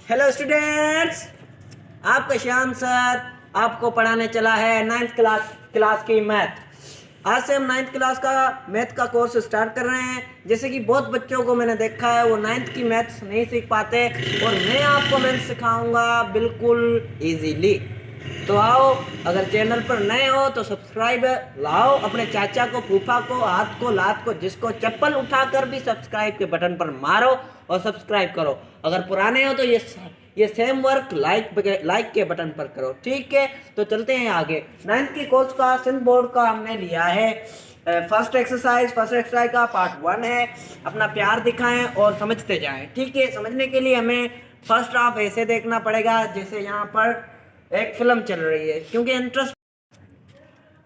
Hello students, आपका Shyam sir आपको पढ़ाने चला है नाइन्थ क्लास की मैथ। आज से हम नाइन्थ क्लास का मैथ का कोर्स स्टार्ट कर रहे हैं। जैसे कि बहुत बच्चों को मैंने देखा है वो नाइन्थ की मैथ्स नहीं सीख पाते और मैं आपको मैथ सिखाऊंगा बिल्कुल इजीली। तो आओ, अगर चैनल पर नए हो तो सब्सक्राइब लाओ, अपने चाचा को, फूफा को, हाथ को, लात को, जिसको चप्पल उठाकर भी सब्सक्राइब के बटन पर मारो और सब्सक्राइब करो। अगर पुराने हो तो ये सेम वर्क लाइक के बटन पर करो। ठीक है, तो चलते हैं आगे। नाइन्थ की कोर्स का सिंध बोर्ड का हमने लिया है फर्स्ट एक्सरसाइज का पार्ट 1 है। अपना प्यार दिखाएं और समझते जाएं। ठीक है, समझने के लिए हमें फर्स्ट हाफ ऐसे देखना पड़ेगा जैसे यहाँ पर एक फिल्म चल रही है, क्योंकि इंटरेस्ट।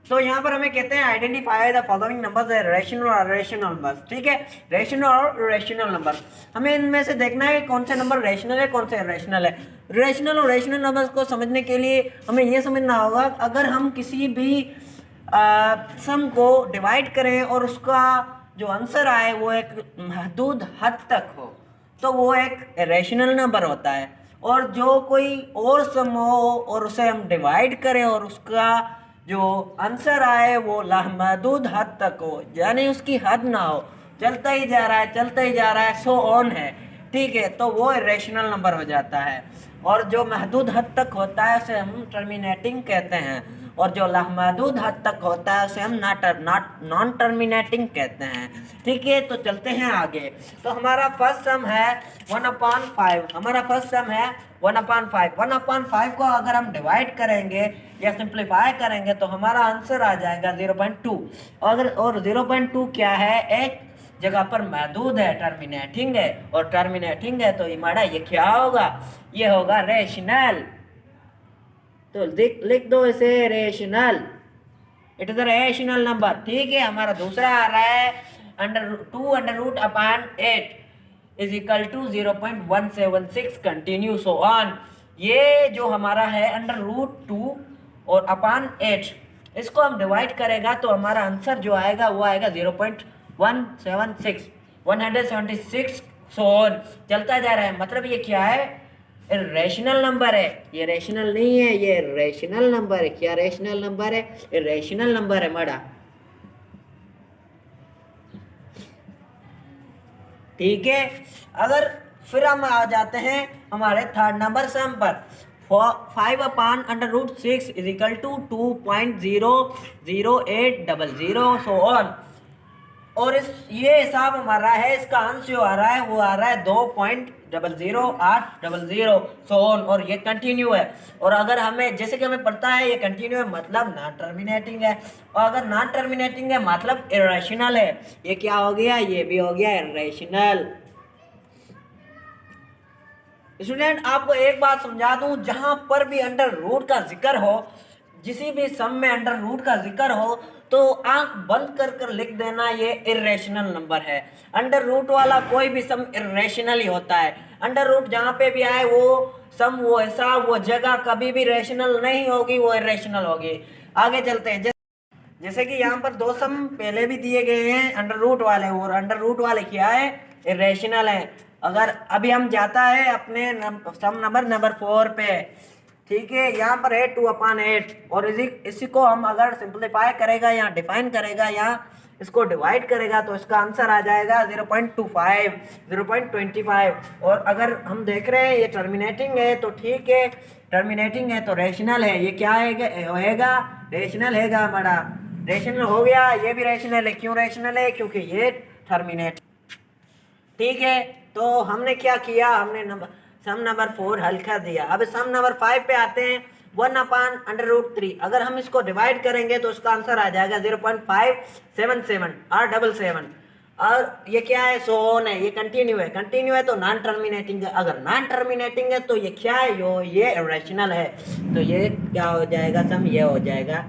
तो यहाँ पर हमें कहते हैं आइडेंटिफाई द फॉलोइंग नंबर्स है, रेशनल और रेशनल नंबर्स। ठीक है, रेशनल और रेशनल नंबर, हमें इनमें से देखना है कौन से नंबर रेशनल है, कौन से रेशनल है। रेशनल और रेशनल नंबर्स को समझने के लिए हमें यह समझना होगा, अगर हम किसी भी सम को डिवाइड करें और उसका जो आंसर आए वो एक महदूद हद तक हो तो वो एक रेशनल नंबर होता है। और जो कोई और सम हो और उसे हम डिवाइड करें और उसका जो आंसर आए वो लामहदूद हद तक हो, यानी उसकी हद ना हो, चलता ही जा रहा है, चलता ही जा रहा है, सो ऑन है। ठीक है, तो वो रेशनल नंबर हो जाता है। और जो महदूद हद तक होता है उसे हम टर्मिनेटिंग कहते हैं, और जो लामहदूद हद तक होता है उसे हम नॉन टर्मिनेटिंग कहते हैं। ठीक है, तो चलते हैं आगे। तो हमारा फर्स्ट सम है 1/5। हमारा फर्स्ट सम है 1/5। 1/5 को अगर हम डिवाइड करेंगे या सिंप्लीफाई करेंगे तो हमारा आंसर आ जाएगा 0.2। और 0.2 क्या है, एक जगह पर महदूद है, टर्मिनेटिंग है, और टर्मिनेटिंग है तो हमारा ये क्या होगा, ये होगा रेशनल। तो लिख दो इसे rational, it is a rational number. ठीक है, हमारा दूसरा आ रहा है √2/8 is equal to 0.176 continue so on. ये जो हमारा है √2 और अपान 8, इसको हम डिवाइड करेगा तो हमारा आंसर जो आएगा वो आएगा 0.176 176 सो ऑन, चलता जा रहा है। मतलब ये क्या है, रेशनल नंबर है। ये रेशनल नहीं है, ये रेशनल नंबर है। क्या रेशनल नंबर है, ये रेशनल नंबर है मड़ा। ठीक है, अगर फिर हम आ जाते हैं हमारे थर्ड नंबर सम पर। 5/√6 is equal to 2.00800 so on. और ये हिसाब हमारा है, इसका अंश जो आ रहा है वो आ रहा है 2.00800 सो ऑन, और ये कंटिन्यू है। और अगर हमें जैसे कि हमें पता है ये कंटिन्यू है मतलब नॉन टर्मिनेटिंग है, और अगर नॉन टर्मिनेटिंग है मतलब इरेशनल है। ये क्या हो गया, ये भी हो गया इरेशनल। स्टूडेंट, आपको एक बात समझा दूं, जहां पर भी अंडर रूट का जिक्र हो, किसी भी सम में अंडर रूट का जिक्र हो तो आंख बंद कर कर लिख देना ये इरेशनल नंबर है। अंडर रूट वाला कोई भी सम इरेशनल ही होता है। अंडर रूट जहां पे भी आए वो सम, वो हिसाब, वो जगह कभी भी रेशनल नहीं होगी, वो इरेशनल होगी। आगे चलते हैं। जैसे कि यहाँ पर दो सम पहले भी दिए गए हैं अंडर रूट वाले, और अंडर रूट वाले क्या है, इरेशनल है। अगर अभी हम जाता है अपने सम नंबर 4 पे। ठीक है, यहाँ पर है 2/8, और इसी को हम अगर सिंप्लीफाई करेगा या डिफाइन करेगा या इसको डिवाइड करेगा तो इसका आंसर आ जाएगा 0.25 0.25। और अगर हम देख रहे हैं ये टर्मिनेटिंग है तो ठीक है, टर्मिनेटिंग है तो रेशनल है। ये क्या होएगा, रेशनल है हमारा। रेशनल हो गया, ये भी रेशनल है। क्यों रेशनल है, क्योंकि ये टर्मिनेट। ठीक है, तो हमने क्या किया, हमने सम नंबर 4 हल कर दिया। अब सम नंबर 5 पे आते हैं। 1/√3, अगर हम इसको डिवाइड करेंगे तो उसका आंसर आ जाएगा 0.577 777। और ये क्या है, सो ऑन है, ये कंटिन्यू है तो नॉन टर्मिनेटिंग है। अगर नॉन टर्मिनेटिंग है तो ये क्या है, ये रेशनल है। तो ये क्या हो जाएगा, सम ये हो जाएगा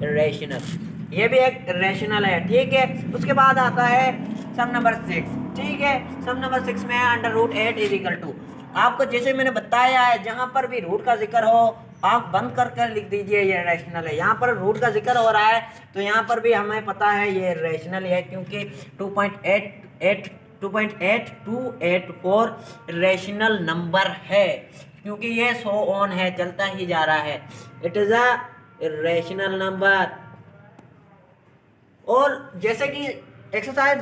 रेशनल, ये भी एक रेशनल है। ठीक है, उसके बाद आता है सम नंबर 6। ठीक है, सम नंबर 6 में √8 इज इक्वल टू, आपको जैसे मैंने बताया है जहां पर भी रूट का जिक्र हो आंख बंद कर लिख दीजिए ये रेशनल है। यहाँ पर रूट का जिक्र हो रहा है तो यहाँ पर भी हमें पता है ये रेशनल है, क्योंकि 2.8 2.8284 रेशनल नंबर है, क्योंकि ये शो ऑन है, चलता ही जा रहा है। It is a rational number. और जैसे कि एक्सरसाइज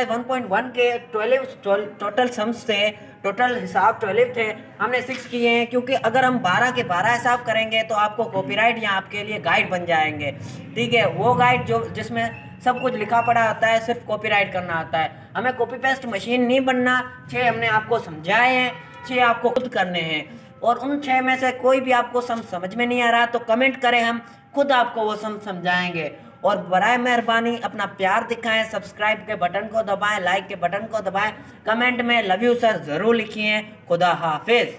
1.1 के 12 टोटल सम्स थे, टोटल हिसाब 12 थे, हमने 6 किए हैं, क्योंकि अगर हम 12 के 12 हिसाब करेंगे तो आपको कॉपीराइट या आपके लिए गाइड बन जाएंगे। ठीक है, वो गाइड जो जिसमें सब कुछ लिखा पड़ा होता है, सिर्फ कॉपीराइट करना आता है। हमें कॉपी पेस्ट मशीन नहीं बनना। 6 हमने आपको समझाए हैं, 6 आपको खुद करने हैं। और उन 6 में से कोई भी आपको समझ में नहीं आ रहा तो कमेंट करें, हम खुद आपको वो समझाएंगे। और बराए मेहरबानी अपना प्यार दिखाएं, सब्सक्राइब के बटन को दबाएं, लाइक के बटन को दबाएं, कमेंट में लव यू सर ज़रूर लिखिए। खुदा हाफिज़।